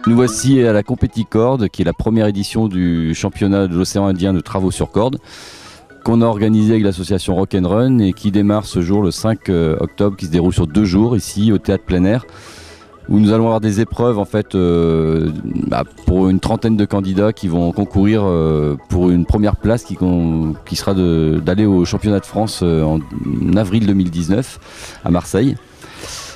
Nous voici à la Compéticorde, qui est la première édition du championnat de l'océan Indien de travaux sur corde, qu'on a organisé avec l'association Rock'n'Run et qui démarre ce jour le 5 octobre, qui se déroule sur 2 jours ici au théâtre plein air, où nous allons avoir des épreuves en fait pour une trentaine de candidats qui vont concourir pour une première place qui sera d'aller au championnat de France en avril 2019 à Marseille.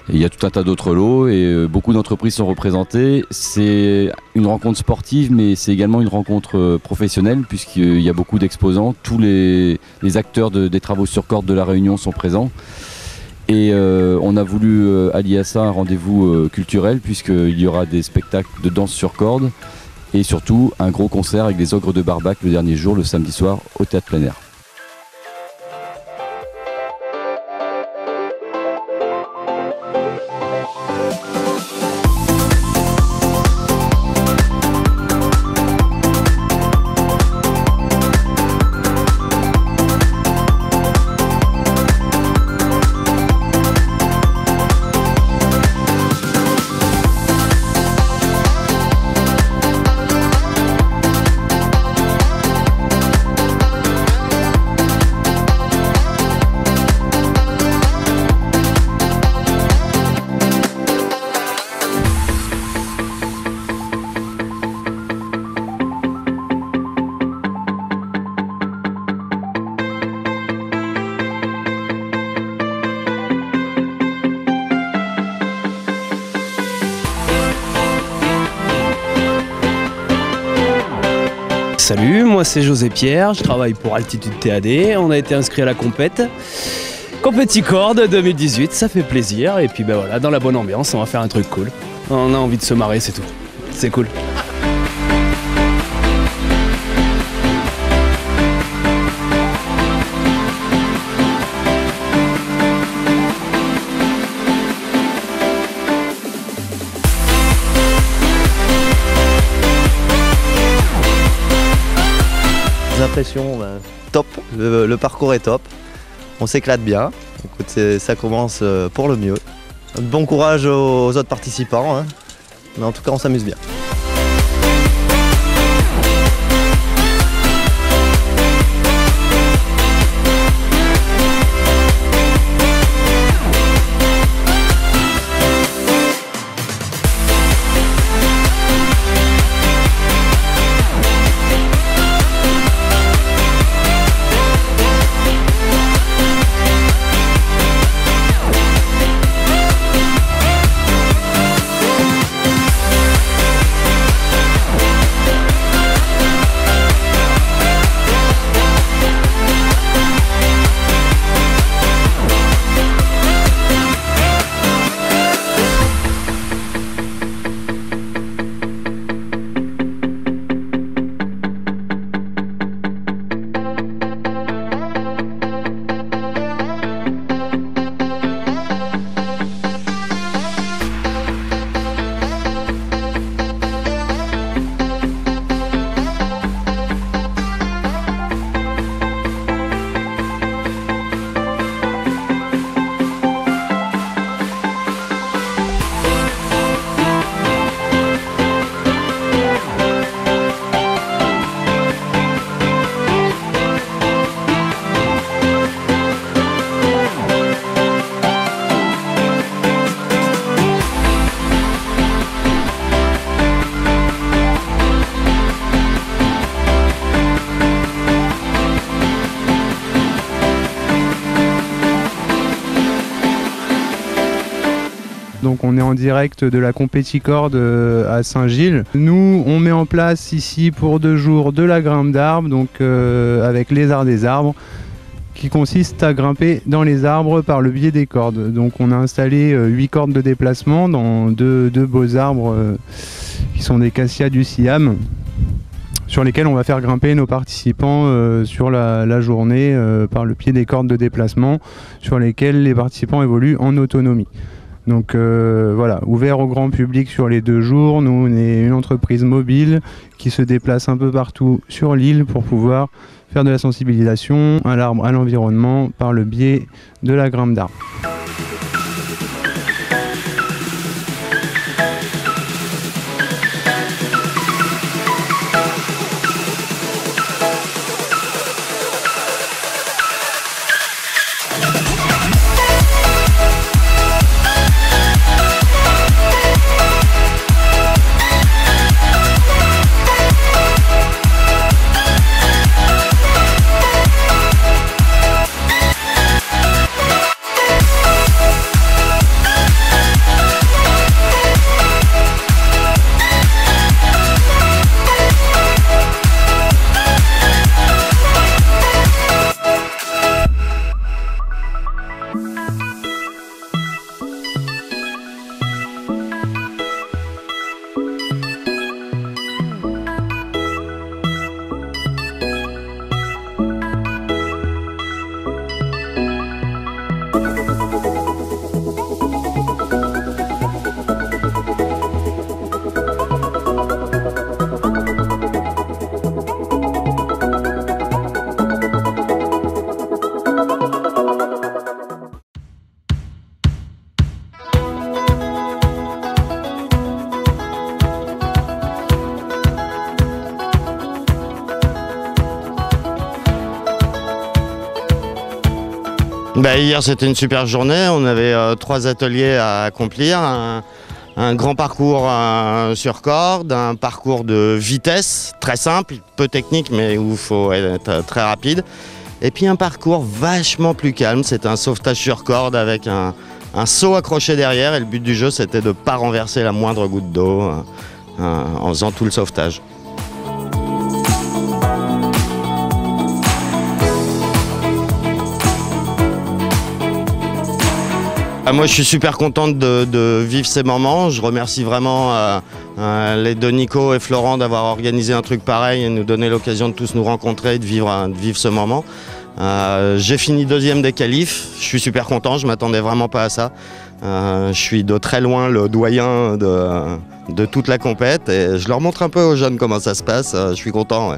Et il y a tout un tas d'autres lots et beaucoup d'entreprises sont représentées. C'est une rencontre sportive, mais c'est également une rencontre professionnelle puisqu'il y a beaucoup d'exposants. Tous les acteurs des travaux sur corde de la Réunion sont présents. Et on a voulu allier à ça un rendez-vous culturel puisqu'il y aura des spectacles de danse sur corde et surtout un gros concert avec les Ogres de Barbac le dernier jour, le samedi soir, au théâtre plein air. Salut, moi c'est José Pierre, je travaille pour Altitude TAD, on a été inscrit à la compète. Compéticorde 2018, ça fait plaisir et puis ben voilà, dans la bonne ambiance, on va faire un truc cool. On a envie de se marrer, c'est tout. C'est cool. Les impressions, top, le parcours est top, on s'éclate bien, écoute, ça commence pour le mieux. Bon courage aux autres participants, hein. Mais en tout cas on s'amuse bien. Donc on est en direct de la Compéticorde à Saint-Gilles. Nous, on met en place ici pour 2 jours de la grimpe d'arbres, donc avec les arts des arbres, qui consiste à grimper dans les arbres par le biais des cordes. Donc on a installé 8 cordes de déplacement dans deux beaux arbres qui sont des Cassia du Siam, sur lesquels on va faire grimper nos participants sur la journée par le pied des cordes de déplacement, sur lesquelles les participants évoluent en autonomie. Donc voilà, ouvert au grand public sur les 2 jours. Nous, on est une entreprise mobile qui se déplace un peu partout sur l'île pour pouvoir faire de la sensibilisation à l'environnement par le biais de la grimpe d'arbres. Hier c'était une super journée, on avait 3 ateliers à accomplir, un grand parcours sur corde, un parcours de vitesse très simple, peu technique mais où il faut être très rapide, et puis un parcours vachement plus calme, c'était un sauvetage sur corde avec un seau accroché derrière, et le but du jeu c'était de ne pas renverser la moindre goutte d'eau en faisant tout le sauvetage. Moi je suis super content de vivre ces moments, je remercie vraiment les deux Nico et Florent d'avoir organisé un truc pareil et nous donner l'occasion de tous nous rencontrer et de vivre ce moment. J'ai fini 2e des qualifs, je suis super content, je m'attendais vraiment pas à ça. Je suis de très loin le doyen de toute la compète et je leur montre un peu aux jeunes comment ça se passe, je suis content. Ouais.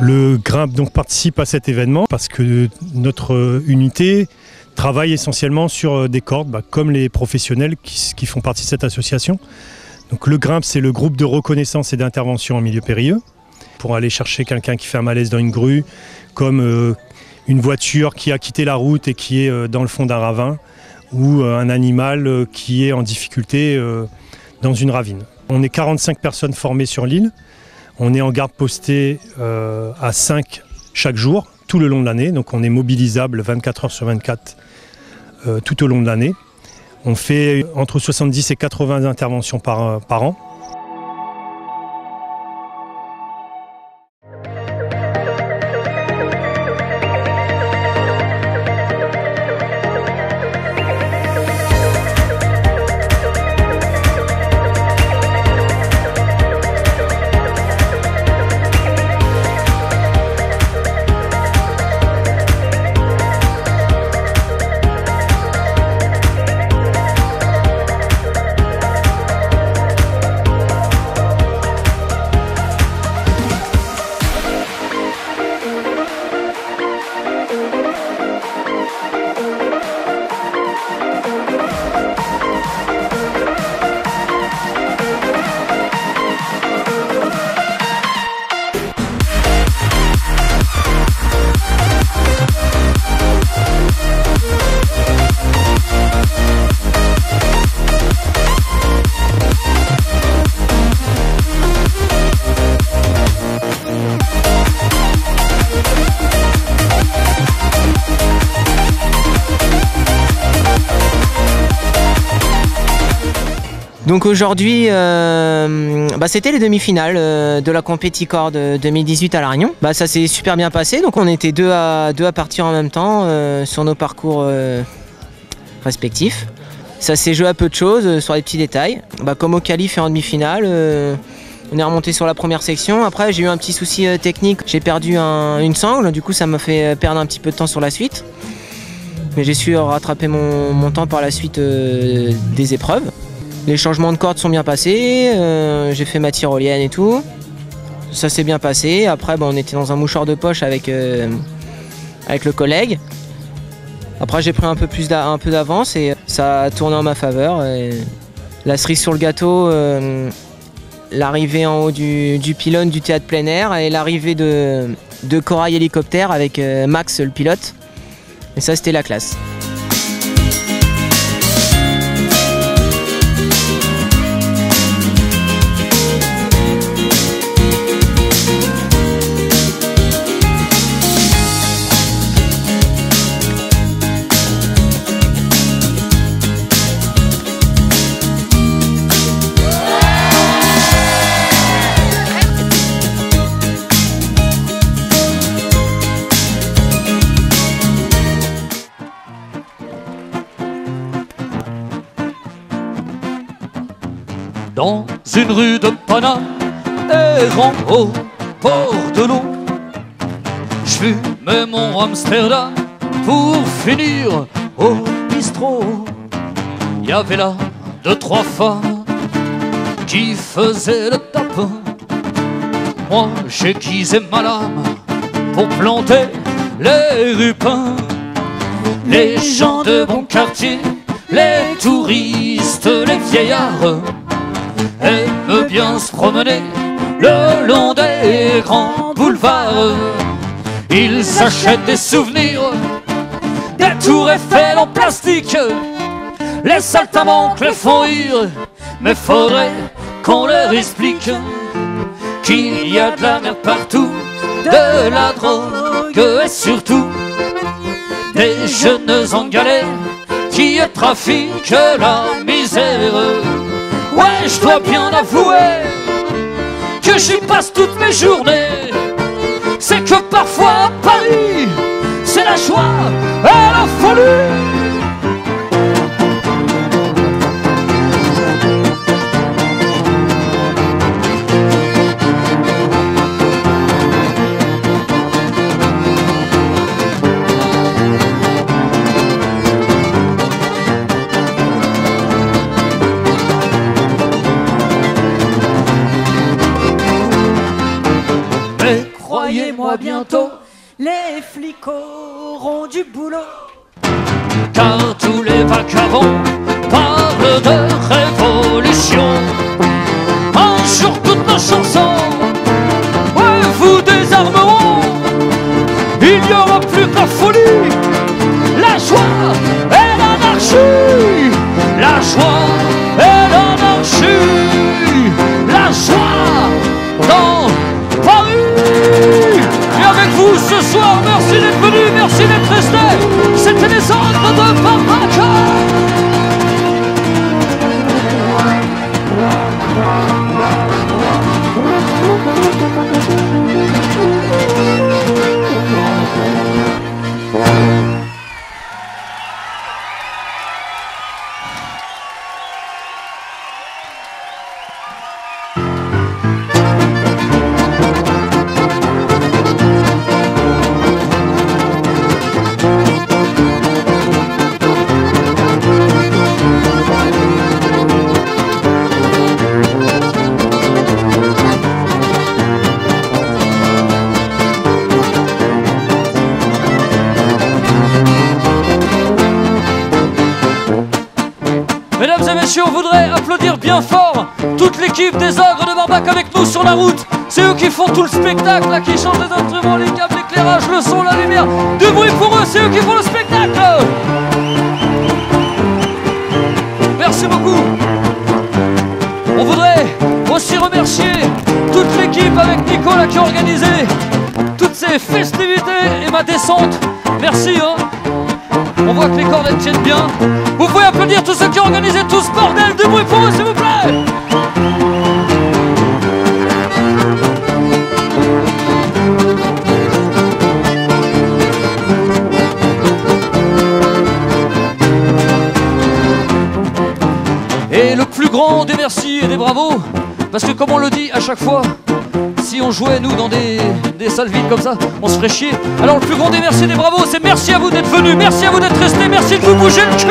Le Grimpe donc participe à cet événement parce que notre unité travaille essentiellement sur des cordes, comme les professionnels qui font partie de cette association. Donc le Grimpe, c'est le groupe de reconnaissance et d'intervention en milieu périlleux pour aller chercher quelqu'un qui fait un malaise dans une grue, comme une voiture qui a quitté la route et qui est dans le fond d'un ravin, ou un animal qui est en difficulté dans une ravine. On est 45 personnes formées sur l'île. On est en garde postée à 5 chaque jour, tout le long de l'année. Donc on est mobilisable 24 heures sur 24 tout au long de l'année. On fait entre 70 et 80 interventions par an. Donc aujourd'hui, c'était les demi-finales de la Compéticor 2018 à La Réunion. Ça s'est super bien passé, donc on était deux à partir en même temps sur nos parcours respectifs. Ça s'est joué à peu de choses, sur les petits détails. Comme au qualif et en demi-finale, on est remonté sur la première section. Après j'ai eu un petit souci technique, j'ai perdu une sangle, du coup ça m'a fait perdre un petit peu de temps sur la suite. Mais j'ai su rattraper mon temps par la suite des épreuves. Les changements de cordes sont bien passés, j'ai fait ma tyrolienne et tout. Ça s'est bien passé. Après, on était dans un mouchoir de poche avec le collègue. Après, j'ai pris un peu d'avance et ça a tourné en ma faveur. Et la cerise sur le gâteau, l'arrivée en haut du pylône du théâtre plein air et l'arrivée de Corail Hélicoptère avec Max, le pilote. Et ça, c'était la classe. Dans une rue de Paname, errant au port de l'eau, je fumais mon Amsterdam pour finir au bistrot. Il y avait là 2-3 femmes qui faisaient le tapin. Moi j'aiguisais ma lame pour planter les rupins. Les gens de bon quartier, les touristes, les vieillards aiment bien se promener le long des grands boulevards. Ils s'achètent des souvenirs, des tours Eiffel en plastique. Les saltimbanques les font rire, mais faudrait qu'on leur explique qu'il y a de la merde partout, de la drogue et surtout des jeunes en galère qui trafiquent la misère. Ouais, je dois bien avouer que j'y passe toutes mes journées. C'est que parfois à Paris, c'est la joie et la folie. Croyez-moi, bientôt les flics auront du boulot. Car tous les vagabonds parlent de révolution. Un jour toutes nos chansons, ouais, vous désarmeront. Il n'y aura plus que la folie, la joie et l'anarchie. La joie et l'anarchie. La joie dans Paris. Et avec vous ce soir, merci d'être venus, merci d'être restés. C'était les ordres de Barbaca. Mesdames et messieurs, on voudrait applaudir bien fort toute l'équipe des Ogres de Barbac avec nous sur la route. C'est eux qui font tout le spectacle, là, qui changent les instruments, les câbles, l'éclairage, le son, la lumière. Du bruit pour eux, c'est eux qui font le spectacle. Merci beaucoup. On voudrait aussi remercier toute l'équipe avec Nicolas qui a organisé toutes ces festivités et ma descente. Merci, hein. On voit que les cordes elles tiennent bien. Vous pouvez applaudir tous ceux qui ont organisé tout ce bordel. Du bruit pour eux, s'il vous plaît. Et le plus grand des merci et des bravos, parce que comme on le dit à chaque fois, si on jouait nous dans des salles vides comme ça, on se ferait chier. Alors le plus grand des merci et des bravos, c'est merci à vous d'être venus, merci à vous d'être restés, merci de vous bouger le cul.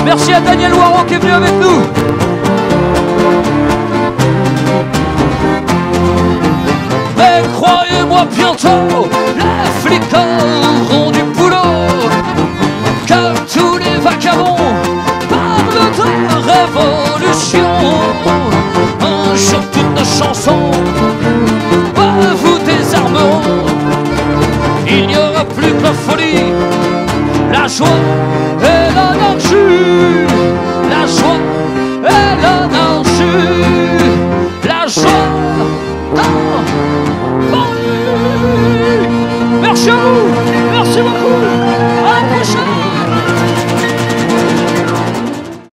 Merci à Daniel Waron qui est venu avec nous. Mais croyez-moi, bientôt les flics auront du boulot, car tous les vagabonds parlent de révolution. Un jour toutes nos chansons vous désarmeront. Il n'y aura plus que la folie, la joie et l'anarchie. La joie et l'anarchie. La joie. Merci à vous. Merci beaucoup.